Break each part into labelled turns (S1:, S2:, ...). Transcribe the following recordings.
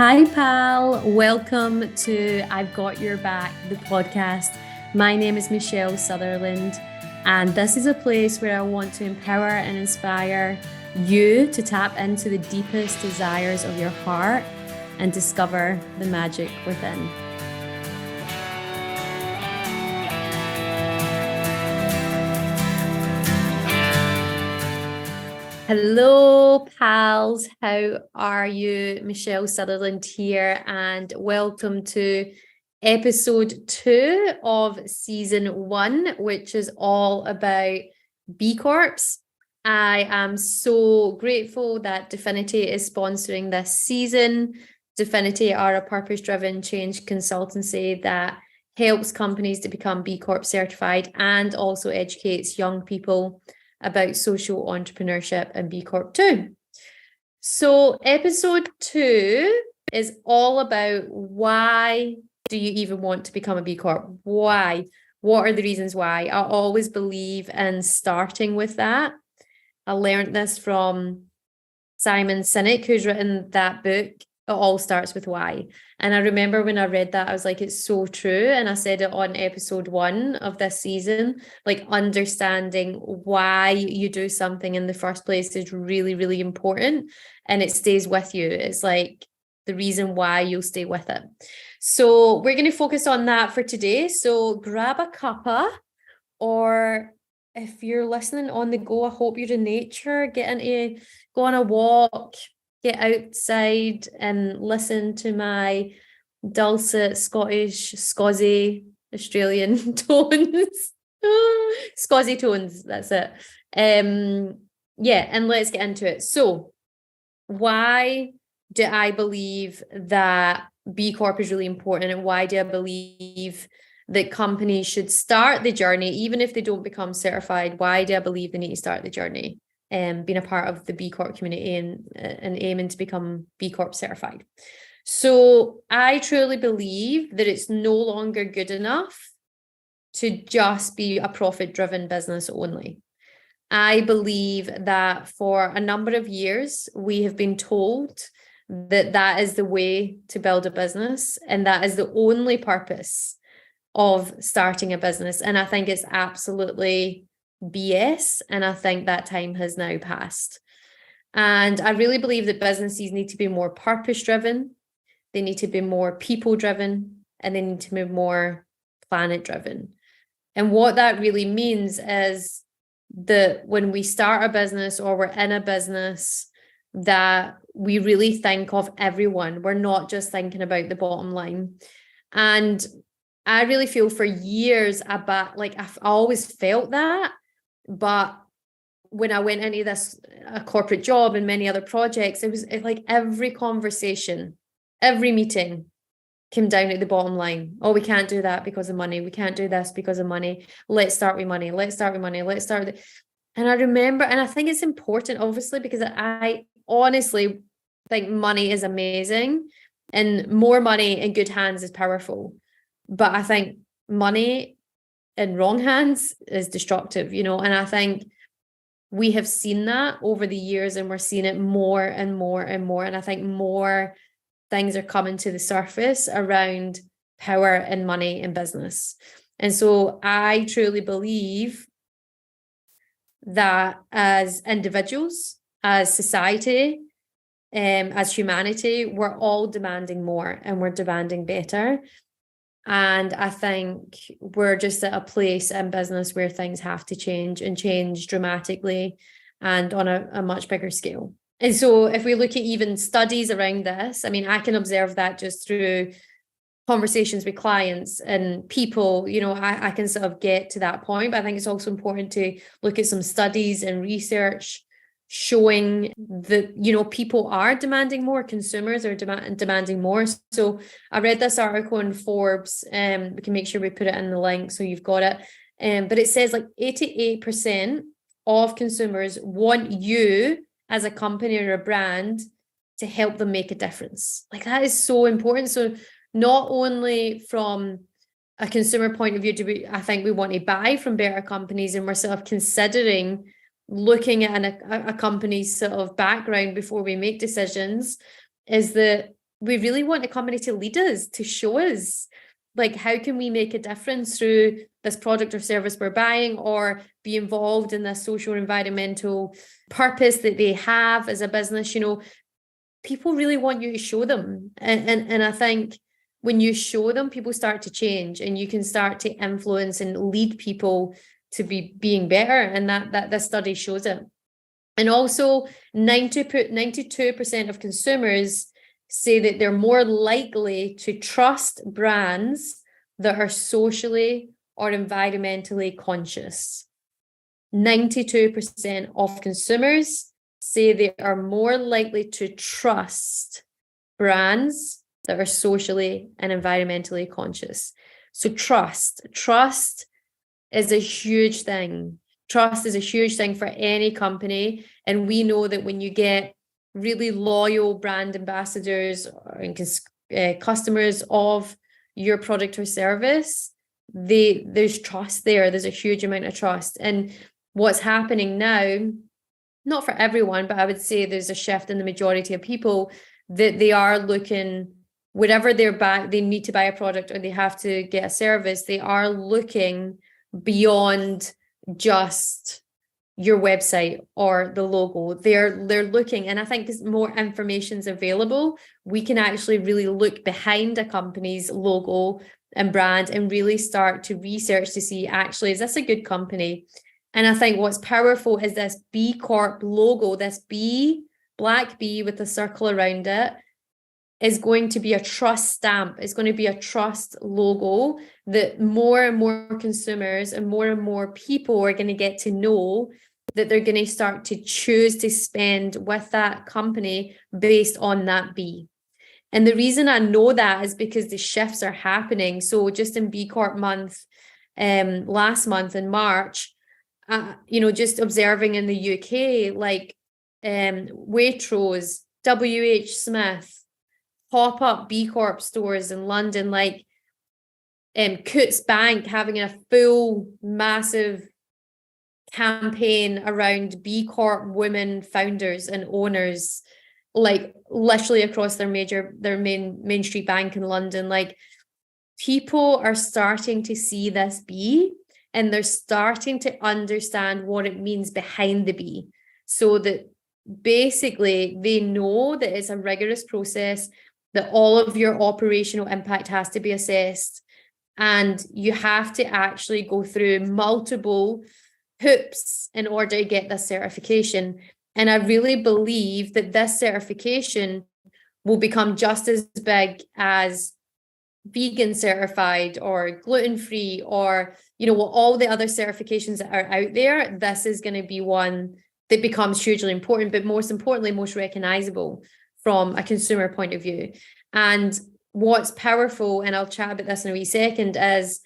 S1: Hi, pal. Welcome to I've Got Your Back, the podcast. My name is Michelle Sutherland, and this is a place where I want to empower and inspire you to tap into the deepest desires of your heart and discover the magic within. Hello, pals. How are you? Michelle Sutherland here, and welcome to episode 2 of season 1, which is all about B Corps. I am so grateful that Definity is sponsoring this season. Definity are a purpose-driven change consultancy that helps companies to become B Corp certified and also educates young people about social entrepreneurship and B Corp too. So episode 2 is all about why do you even want to become a B Corp? Why? What are the reasons why? I always believe in starting with that. I learned this from Simon Sinek, who's written that book, It All Starts With Why. And I remember when I read that, I was like, it's so true. And I said it on episode 1 of this season, like understanding why you do something in the first place is really, really important. And it stays with you. It's like the reason why you'll stay with it. So we're going to focus on that for today. So grab a cuppa, or if you're listening on the go, I hope you're in nature, go on a walk, get outside and listen to my dulcet Scottish, Scozzy, Australian tones. Scozzy tones, that's it. Yeah, and let's get into it. So why do I believe that B Corp is really important, and why do I believe that companies should start the journey, even if they don't become certified? Why do I believe they need to start the journey and being a part of the B Corp community and aiming to become B Corp certified? So I truly believe that it's no longer good enough to just be a profit-driven business only. I believe that for a number of years, we have been told that that is the way to build a business, and that is the only purpose of starting a business. And I think it's absolutely BS. And I think that time has now passed. And I really believe that businesses need to be more purpose-driven. They need to be more people-driven, and they need to be more planet-driven. And what that really means is that when we start a business or we're in a business, that we really think of everyone. We're not just thinking about the bottom line. And I really feel for years I've always felt that, but when I went into this a corporate job and many other projects, it like every conversation, every meeting came down at the bottom line. Oh, we can't do that because of money. We can't do this because of money. Let's start with money. Let's start with money. Let's start with it. And I remember, and I think it's important, obviously, because I honestly think money is amazing, and more money in good hands is powerful. But I think money in wrong hands is destructive, and I think we have seen that over the years, and we're seeing it more and more and more. And I think more things are coming to the surface around power and money in business. And so I truly believe that as individuals, as society, as humanity, we're all demanding more, and we're demanding better. And I think we're just at a place in business where things have to change, and change dramatically and on a much bigger scale. And so if we look at even studies around this, I mean, I can observe that just through conversations with clients and people, I can sort of get to that point. But I think it's also important to look at some studies and research showing that, people are demanding more, consumers are demanding more. So I read this article in Forbes, we can make sure we put it in the link so you've got it. But it says like 88% of consumers want you as a company or a brand to help them make a difference. Like, that is so important. So not only from a consumer point of view, I think we want to buy from better companies, and we're sort of considering looking at a company's sort of background before we make decisions, is that we really want a company to lead us, to show us, like, how can we make a difference through this product or service we're buying, or be involved in this social environmental purpose that they have as a business. People really want you to show them. And I think when you show them, people start to change, and you can start to influence and lead people to be being better. And that this study shows it. And also 92% of consumers say that they're more likely to trust brands that are socially or environmentally conscious. 92% of consumers say they are more likely to trust brands that are socially and environmentally conscious. So trust is a huge thing. Trust is a huge thing for any company. And we know that when you get really loyal brand ambassadors and customers of your product or service, there's trust there. There's a huge amount of trust. And what's happening now, not for everyone, but I would say there's a shift in the majority of people that they are looking, whatever they need to buy a product or they have to get a service, they are looking beyond just your website or the logo. They're looking, and I think as more information's available, we can actually really look behind a company's logo and brand and really start to research to see, actually, is this a good company? And I think what's powerful is this B Corp logo, this B, black B with a circle around it, is going to be a trust stamp. It's going to be a trust logo that more and more consumers and more people are going to get to know, that they're going to start to choose to spend with that company based on that B. And the reason I know that is because the shifts are happening. So just in B Corp month, last month in March, just observing in the UK, like Waitrose, WH Smith, pop-up B Corp stores in London, like Coutts Bank having a full massive campaign around B Corp women founders and owners, like literally across their main street bank in London. Like, people are starting to see this B, and they're starting to understand what it means behind the B, so that basically they know that it's a rigorous process, that all of your operational impact has to be assessed, and you have to actually go through multiple hoops in order to get this certification. And I really believe that this certification will become just as big as vegan certified or gluten-free, or all the other certifications that are out there. This is going to be one that becomes hugely important, but most importantly, most recognizable from a consumer point of view. And what's powerful, and I'll chat about this in a wee second, is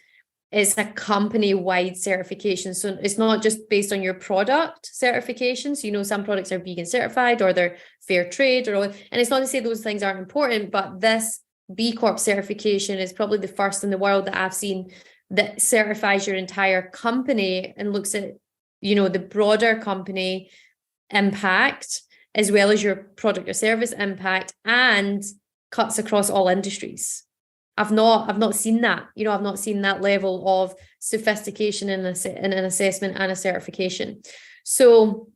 S1: it's a company-wide certification. So it's not just based on your product certifications. Some products are vegan certified or they're fair trade, and it's not to say those things aren't important, but this B Corp certification is probably the first in the world that I've seen that certifies your entire company and looks at, the broader company impact as well as your product or service impact, and cuts across all industries. I've not seen that. I've not seen that level of sophistication in an assessment and a certification. So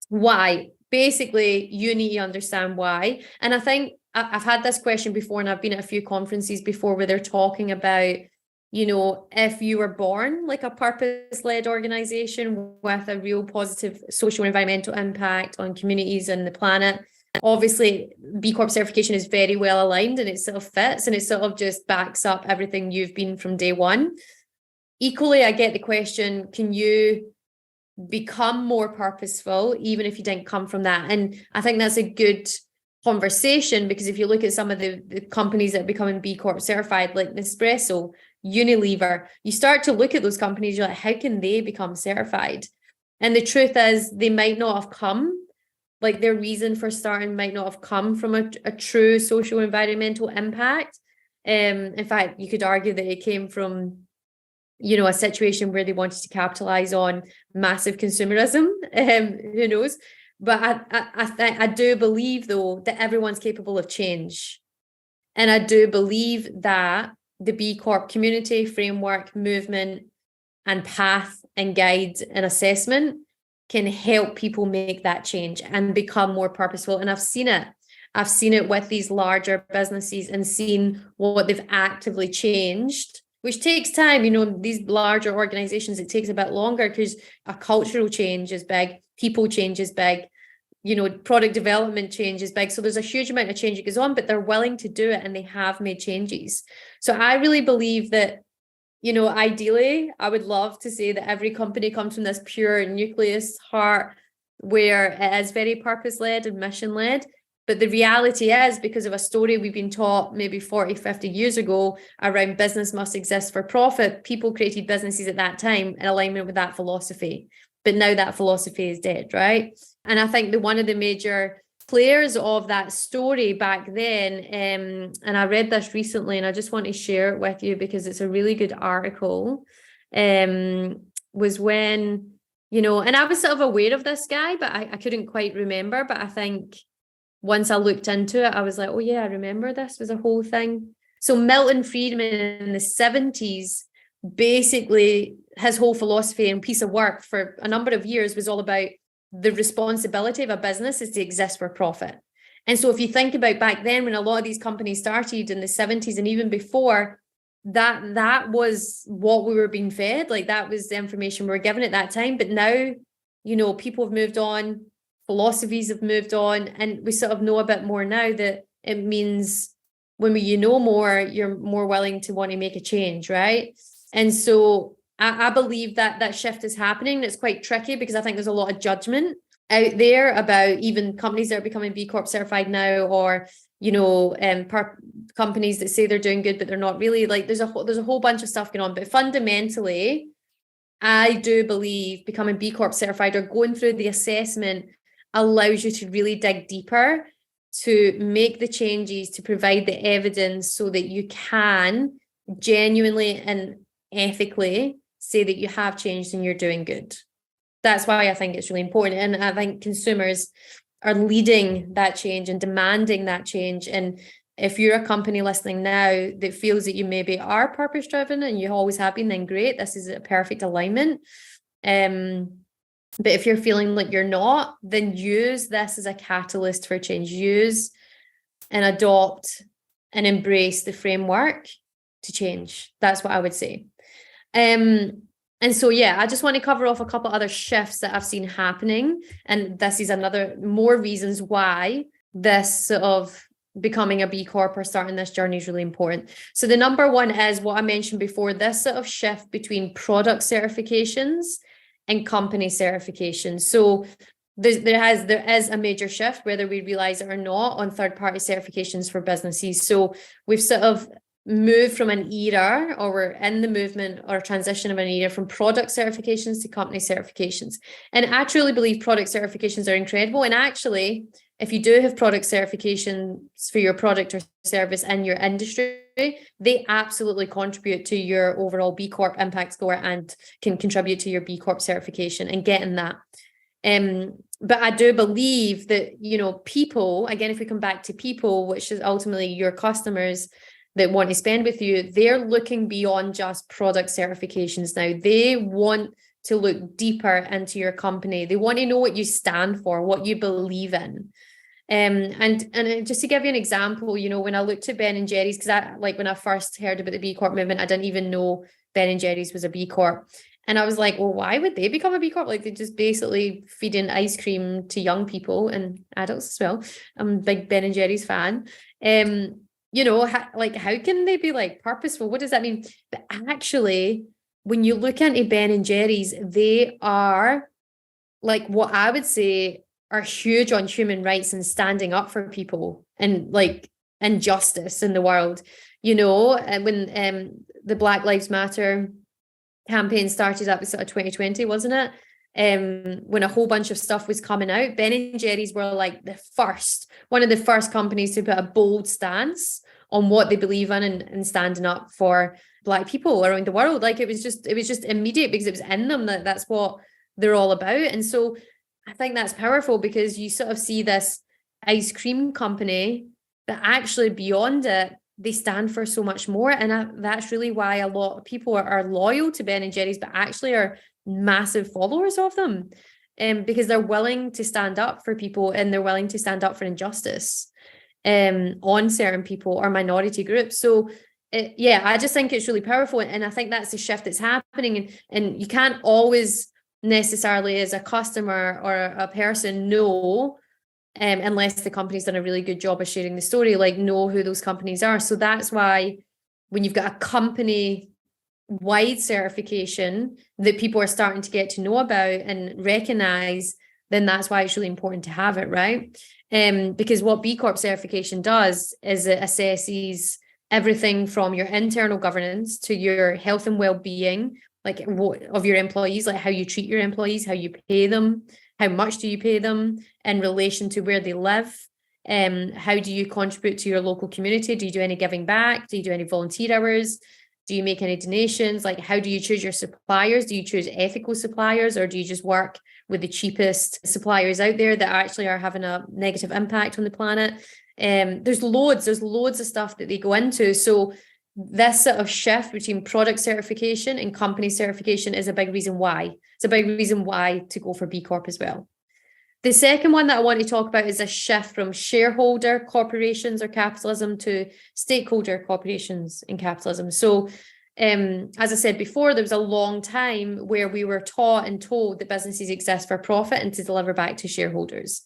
S1: why? Basically, you need to understand why. And I think I've had this question before, and I've been at a few conferences before where they're talking about, if you were born like a purpose-led organization with a real positive social and environmental impact on communities and the planet, obviously B Corp certification is very well aligned, and it sort of fits, and it sort of just backs up everything you've been from day one. Equally, I get the question, can you become more purposeful even if you didn't come from that? And I think that's a good conversation, because if you look at some of the companies that are becoming B Corp certified, like Nespresso, Unilever, you start to look at those companies, you're like, how can they become certified? And the truth is, they might not have come, like their reason for starting might not have come from a true social environmental impact. In fact, you could argue that it came from, a situation where they wanted to capitalize on massive consumerism. Who knows? But I do believe, though, that everyone's capable of change. And I do believe that the B Corp community, framework, movement, and path and guide and assessment can help people make that change and become more purposeful. And I've seen it. I've seen it with these larger businesses and seen what they've actively changed, which takes time. You know, these larger organizations, it takes a bit longer because a cultural change is big, people change is big, you know, product development change is big. So there's a huge amount of change that goes on, but they're willing to do it and they have made changes. So I really believe that, you know, ideally, I would love to say that every company comes from this pure nucleus heart where it is very purpose-led and mission-led. But the reality is, because of a story we've been taught maybe 40, 50 years ago around business must exist for profit, people created businesses at that time in alignment with that philosophy. But now that philosophy is dead, right? And I think that one of the major players of that story back then, and I read this recently and I just want to share it with you because it's a really good article, was when, you know, and I was sort of aware of this guy, but I couldn't quite remember. But I think once I looked into it, I was like, oh yeah, I remember this was a whole thing. So Milton Friedman in the 70s, basically his whole philosophy and piece of work for a number of years was all about the responsibility of a business is to exist for profit. And so if you think about back then, when a lot of these companies started in the 70s and even before, that was what we were being fed. Like that was the information we were given at that time. But now, you know, people have moved on, philosophies have moved on, and we sort of know a bit more now that it means when you know more, you're more willing to want to make a change, right? And so I believe that that shift is happening. It's quite tricky because I think there's a lot of judgment out there about even companies that are becoming B Corp certified now, or, you know, companies that say they're doing good, but they're not really. Like there's a whole bunch of stuff going on. But fundamentally, I do believe becoming B Corp certified or going through the assessment allows you to really dig deeper, to make the changes, to provide the evidence so that you can genuinely and ethically say that you have changed and you're doing good. That's why I think it's really important. And I think consumers are leading that change and demanding that change. And if you're a company listening now that feels that you maybe are purpose driven and you always have been, then great. This is a perfect alignment. But if you're feeling like you're not, then use this as a catalyst for change. Use and adopt and embrace the framework to change. That's what I would say. And so, yeah, I just want to cover off a couple other shifts that I've seen happening. And this is more reasons why this sort of becoming a B Corp or starting this journey is really important. So the number one is what I mentioned before, this sort of shift between product certifications and company certifications. So there is a major shift, whether we realize it or not, on third-party certifications for businesses. So we've sort of moved from an era, or we're in the movement or transition of an era from product certifications to company certifications. And I truly believe product certifications are incredible. And actually, if you do have product certifications for your product or service in your industry, they absolutely contribute to your overall B Corp impact score and can contribute to your B Corp certification and getting that. But I do believe that, you know, people, again, if we come back to people, which is ultimately your customers that want to spend with you, they're looking beyond just product certifications now. They want to look deeper into your company. They want to know what you stand for, what you believe in. And just to give you an example, you know, when I looked at Ben and Jerry's, because when I first heard about the B Corp movement, I didn't even know Ben and Jerry's was a B Corp. And I was like, well, why would they become a B Corp? Like, they just basically feeding ice cream to young people and adults as well. I'm a big Ben and Jerry's fan. You know, how can they be like purposeful? What does that mean? But actually, when you look into Ben and Jerry's, they are like what I would say are huge on human rights and standing up for people and like injustice in the world. You know, when the Black Lives Matter campaign started, that was sort of 2020, wasn't it? When a whole bunch of stuff was coming out, Ben and Jerry's were like one of the first companies to put a bold stance on what they believe in and standing up for Black people around the world. Like it was just immediate because it was in them that's what they're all about. And so I think that's powerful because you sort of see this ice cream company that actually beyond it they stand for so much more. And that's really why a lot of people are loyal to Ben and Jerry's, but actually are massive followers of them. Because they're willing to stand up for people, and they're willing to stand up for injustice on certain people or minority groups. So I just think it's really powerful. And I think that's the shift that's happening. And you can't always necessarily, as a customer or a person, know, unless the company's done a really good job of sharing the story, like know who those companies are. So that's why when you've got a company wide certification that people are starting to get to know about and recognize, then that's why it's really important to have it, right? Because what B Corp certification does is it assesses everything from your internal governance to your health and well-being, like of your employees, like how you treat your employees, how you pay them, how much do you pay them in relation to where they live, how do you contribute to your local community? Do you do any giving back? Do you do any volunteer hours? Do you make any donations? Like, how do you choose your suppliers? Do you choose ethical suppliers, or do you just work with the cheapest suppliers out there that actually are having a negative impact on the planet? There's loads of stuff that they go into. So this sort of shift between product certification and company certification is a big reason why. It's a big reason why to go for B Corp as well. The second one that I want to talk about is a shift from shareholder corporations or capitalism to stakeholder corporations in capitalism. So, as I said before, there was a long time where we were taught and told that businesses exist for profit and to deliver back to shareholders.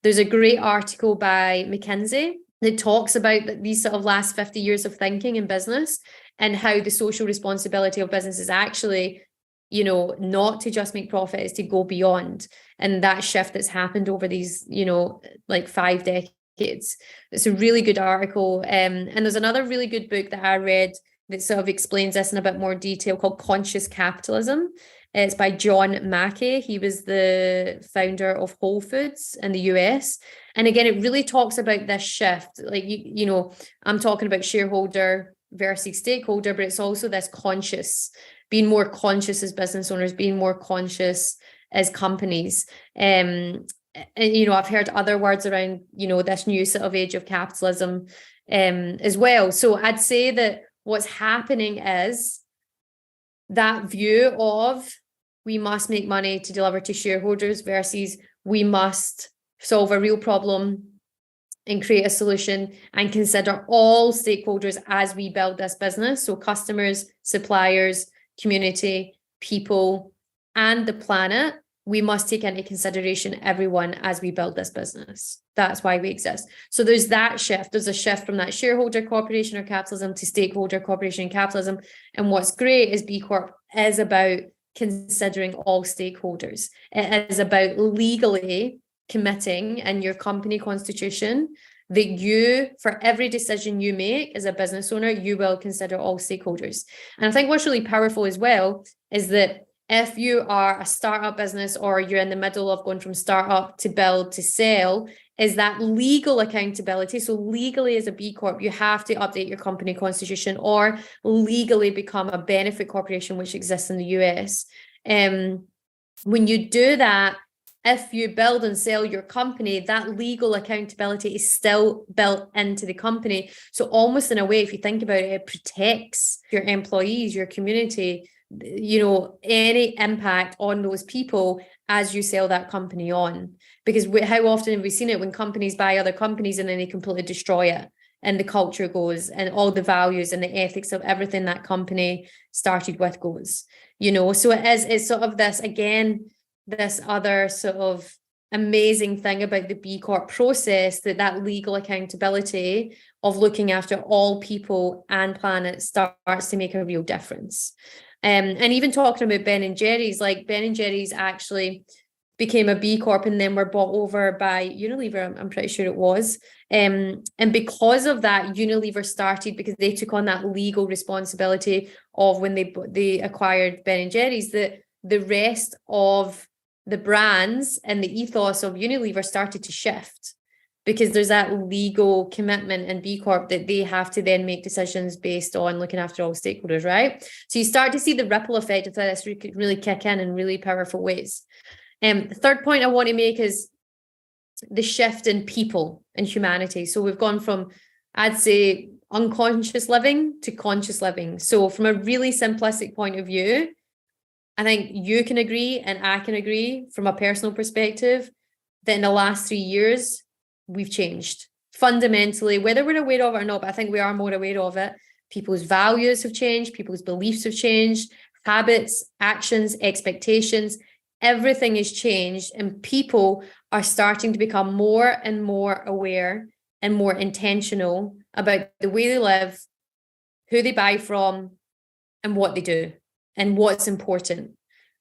S1: There's a great article by McKinsey that talks about these sort of last 50 years of thinking in business and how the social responsibility of business is actually, not to just make profit, is to go beyond. And that shift that's happened over these, like 5 decades. It's a really good article. And there's another really good book that I read that sort of explains this in a bit more detail called Conscious Capitalism. It's by John Mackey. He was the founder of Whole Foods in the US. And again, it really talks about this shift. Like, I'm talking about shareholder versus stakeholder, but it's also this being more conscious as business owners, being more conscious as companies. And, I've heard other words around, this new sort of age of capitalism as well. So I'd say that what's happening is that view of we must make money to deliver to shareholders versus we must solve a real problem and create a solution and consider all stakeholders as we build this business. So customers, suppliers, community, people, and the planet, we must take into consideration everyone as we build this business. That's why we exist. So there's that shift. There's a shift from that shareholder corporation or capitalism to stakeholder corporation and capitalism. And what's great is B Corp is about considering all stakeholders. It is about legally committing in your company constitution that you, for every decision you make as a business owner, you will consider all stakeholders. And I think what's really powerful as well is that if you are a startup business or you're in the middle of going from startup to build to sell, is that legal accountability. So legally as a B Corp, you have to update your company constitution or legally become a benefit corporation, which exists in the US. When you do that, if you build and sell your company, that legal accountability is still built into the company. So almost in a way, if you think about it, it protects your employees, your community, any impact on those people as you sell that company on. Because how often have we seen it when companies buy other companies and then they completely destroy it and the culture goes and all the values and the ethics of everything that company started with goes, so it's sort of this, again, this other sort of amazing thing about the B Corp process, that legal accountability of looking after all people and planet starts to make a real difference. And even talking about Ben and Jerry's, like Ben and Jerry's actually became a B Corp and then were bought over by Unilever, I'm pretty sure it was. And because of that, Unilever started, because they took on that legal responsibility of when they acquired Ben and Jerry's, that the rest of the brands and the ethos of Unilever started to shift, because there's that legal commitment in B Corp that they have to then make decisions based on looking after all stakeholders, right? So you start to see the ripple effect of this really kick in really powerful ways. The third point I want to make is the shift in people and humanity. So we've gone from I'd say unconscious living to conscious living. So from a really simplistic point of view, I think you can agree and I can agree from a personal perspective that in the last 3 years, we've changed fundamentally, whether we're aware of it or not, but I think we are more aware of it. People's values have changed, people's beliefs have changed, habits, actions, expectations, everything has changed, and people are starting to become more and more aware and more intentional about the way they live, who they buy from, and what they do, and what's important.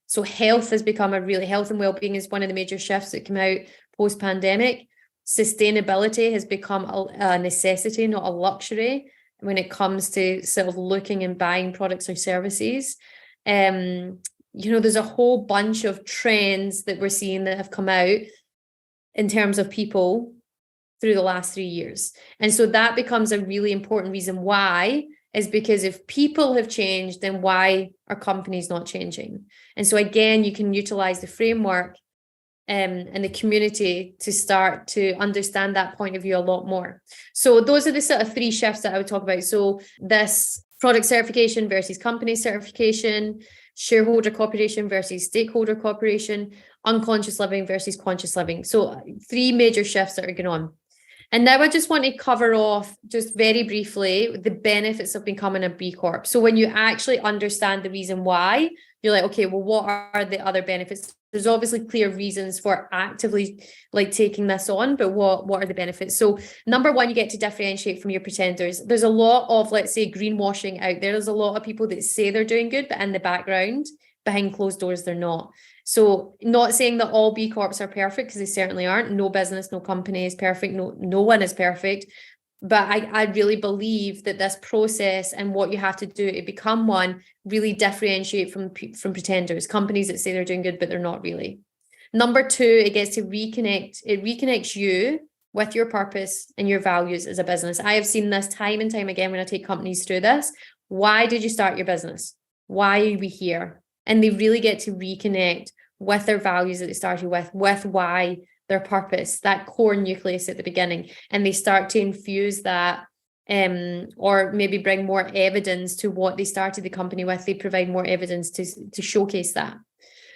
S1: So health has become health and well-being is one of the major shifts that came out post-pandemic. Sustainability has become a necessity, not a luxury, when it comes to sort of looking and buying products or services. There's a whole bunch of trends that we're seeing that have come out in terms of people through the last 3 years. And so that becomes a really important reason why, is because if people have changed, then why are companies not changing? And so again, you can utilize the framework and the community to start to understand that point of view a lot more. So those are the sort of 3 shifts that I would talk about. So this product certification versus company certification, shareholder cooperation versus stakeholder cooperation, unconscious living versus conscious living. So 3 major shifts that are going on. And now I just want to cover off just very briefly the benefits of becoming a B Corp. So when you actually understand the reason why, you're like, okay, well, what are the other benefits? There's obviously clear reasons for actively taking this on, but what are the benefits? So number 1, you get to differentiate from your pretenders. There's a lot of, let's say, greenwashing out there. There's a lot of people that say they're doing good, but in the background, behind closed doors, they're not. So not saying that all B Corps are perfect, because they certainly aren't. No business, no company is perfect. No one is perfect. But I really believe that this process and what you have to do to become one really differentiate from pretenders, companies that say they're doing good, but they're not really. Number 2, it gets to reconnect. It reconnects you with your purpose and your values as a business. I have seen this time and time again when I take companies through this. Why did you start your business? Why are we here? And they really get to reconnect with their values that they started with why, their purpose, that core nucleus at the beginning. And they start to infuse that or maybe bring more evidence to what they started the company with. They provide more evidence to showcase that.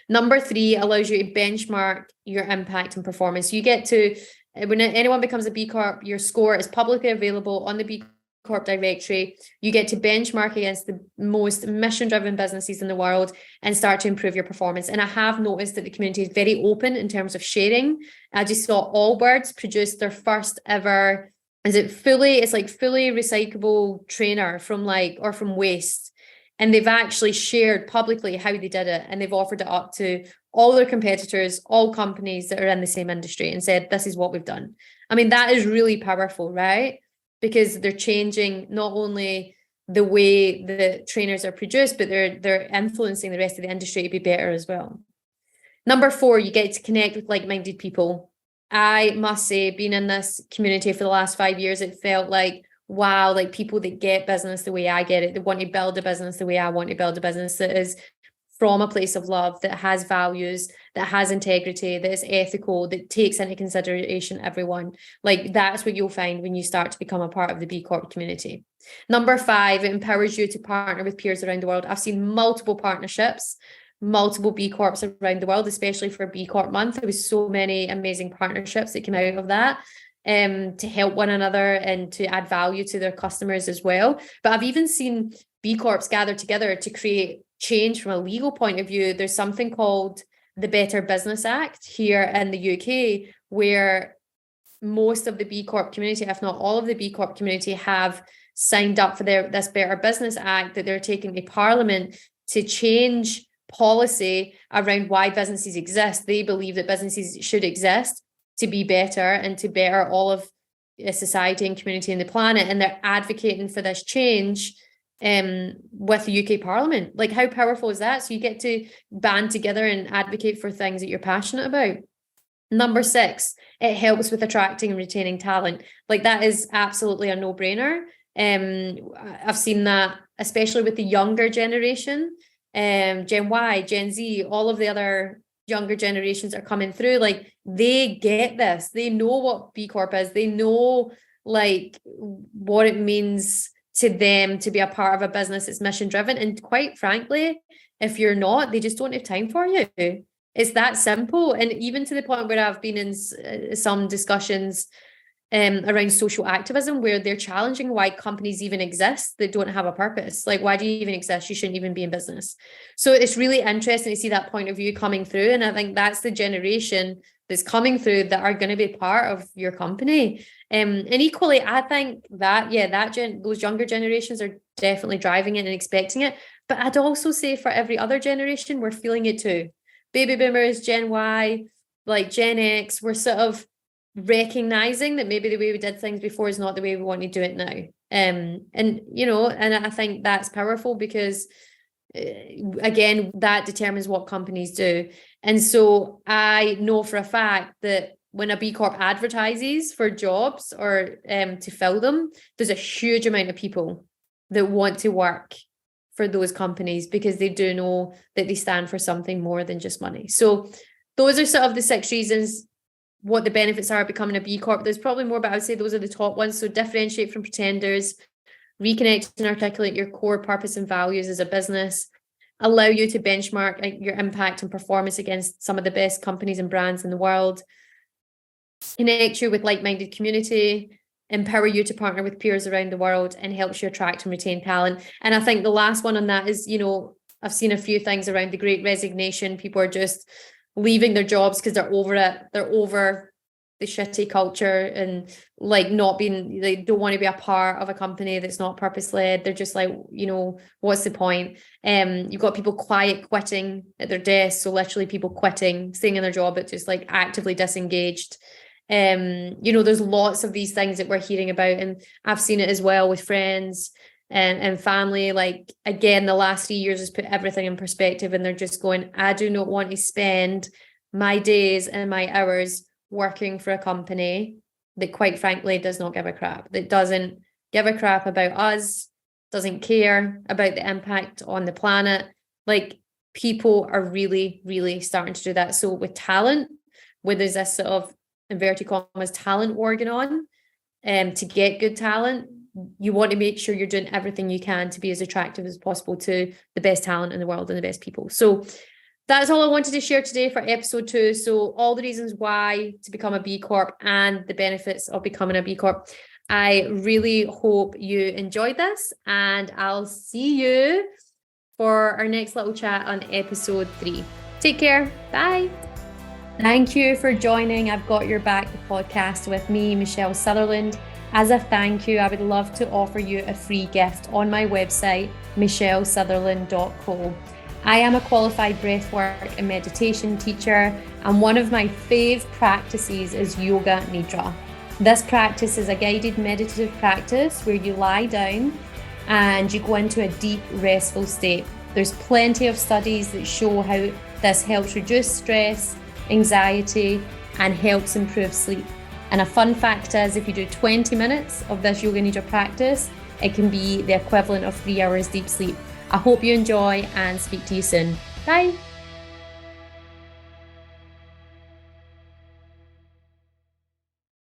S1: Number 3 allows you to benchmark your impact and performance. You get to, when anyone becomes a B Corp, your score is publicly available on the B Corp directory. You get to benchmark against the most mission-driven businesses in the world and start to improve your performance. And I have noticed that the community is very open in terms of sharing. I just saw Allbirds produce their first ever, fully recyclable trainer from waste. And they've actually shared publicly how they did it. And they've offered it up to all their competitors, all companies that are in the same industry, and said, this is what we've done. I mean, that is really powerful, right? Because they're changing not only the way the trainers are produced, but they're influencing the rest of the industry to be better as well. Number 4, you get to connect with like-minded people. I must say, being in this community for the last 5 years, it felt like, wow, like people that get business the way I get it, they want to build a business the way I want to build a business, that is from a place of love, that has values, that has integrity, that is ethical, that takes into consideration everyone. Like that's what you'll find when you start to become a part of the B Corp community. Number 5, it empowers you to partner with peers around the world. I've seen multiple partnerships, multiple B Corps around the world, especially for B Corp month. There was so many amazing partnerships that came out of that. To help one another and to add value to their customers as well. But I've even seen B Corps gather together to create change from a legal point of view. There's something called the Better Business Act here in the UK, where most of the B Corp community, if not all of the B Corp community, have signed up for this Better Business Act that they're taking to Parliament to change policy around why businesses exist. They believe that businesses should exist to be better and to better all of society and community and the planet. And they're advocating for this change with the UK Parliament. Like, how powerful is that? So you get to band together and advocate for things that you're passionate about. Number 6, it helps with attracting and retaining talent. Like that is absolutely a no-brainer. I've seen that, especially with the younger generation, Gen Y, Gen Z, all of the other younger generations are coming through. Like they get this, they know what B Corp is, they know like what it means to them to be a part of a business that's mission driven. And quite frankly, if you're not, they just don't have time for you. It's that simple. And even to the point where I've been in some discussions around social activism where they're challenging why companies even exist that don't have a purpose. Like, why do you even exist? You shouldn't even be in business. So it's really interesting to see that point of view coming through. And I think that's the generation that's coming through that are going to be part of your company. And equally, I think that, those younger generations are definitely driving it and expecting it. But I'd also say for every other generation, we're feeling it too. Baby boomers, Gen Y, like Gen X, we're sort of recognizing that maybe the way we did things before is not the way we want to do it now. And I think that's powerful because again, that determines what companies do. And so I know for a fact that when a B Corp advertises for jobs or to fill them, there's a huge amount of people that want to work for those companies because they do know that they stand for something more than just money. So those are sort of the 6 reasons what the benefits are of becoming a B Corp. There's probably more, but I would say those are the top ones. So differentiate from pretenders, reconnect and articulate your core purpose and values as a business, allow you to benchmark your impact and performance against some of the best companies and brands in the world, connect you with like-minded community, empower you to partner with peers around the world, and helps you attract and retain talent. And I think the last one on that is, I've seen a few things around the Great Resignation. People are just leaving their jobs because they're over it. They're over the shitty culture and like not being, they don't want to be a part of a company that's not purpose-led. They're just like, what's the point? You've got people quiet quitting at their desk. So literally people quitting, staying in their job, but just like actively disengaged. There's lots of these things that we're hearing about, and I've seen it as well with friends and family. Like, again, the last 3 years has put everything in perspective, and they're just going, I do not want to spend my days and my hours working for a company that quite frankly does not give a crap, that doesn't give a crap about us, doesn't care about the impact on the planet. Like, people are really, really starting to do that. So with talent, where there's this sort of inverted commas talent war going on, to get good talent, you want to make sure you're doing everything you can to be as attractive as possible to the best talent in the world and the best people. So that's all I wanted to share today for episode 2. So all the reasons why to become a B Corp and the benefits of becoming a B Corp. I really hope you enjoyed this, and I'll see you for our next little chat on episode 3. Take care. Bye. Thank you for joining I've Got Your Back, the podcast with me, Michelle Sutherland. As a thank you, I would love to offer you a free gift on my website, michellesutherland.co. I am a qualified breathwork and meditation teacher, and one of my fave practices is Yoga Nidra. This practice is a guided meditative practice where you lie down and you go into a deep, restful state. There's plenty of studies that show how this helps reduce stress, anxiety, and helps improve sleep. And a fun fact is, if you do 20 minutes of this Yoga Nidra practice, it can be the equivalent of 3 hours deep sleep. I hope you enjoy and speak to you soon. Bye.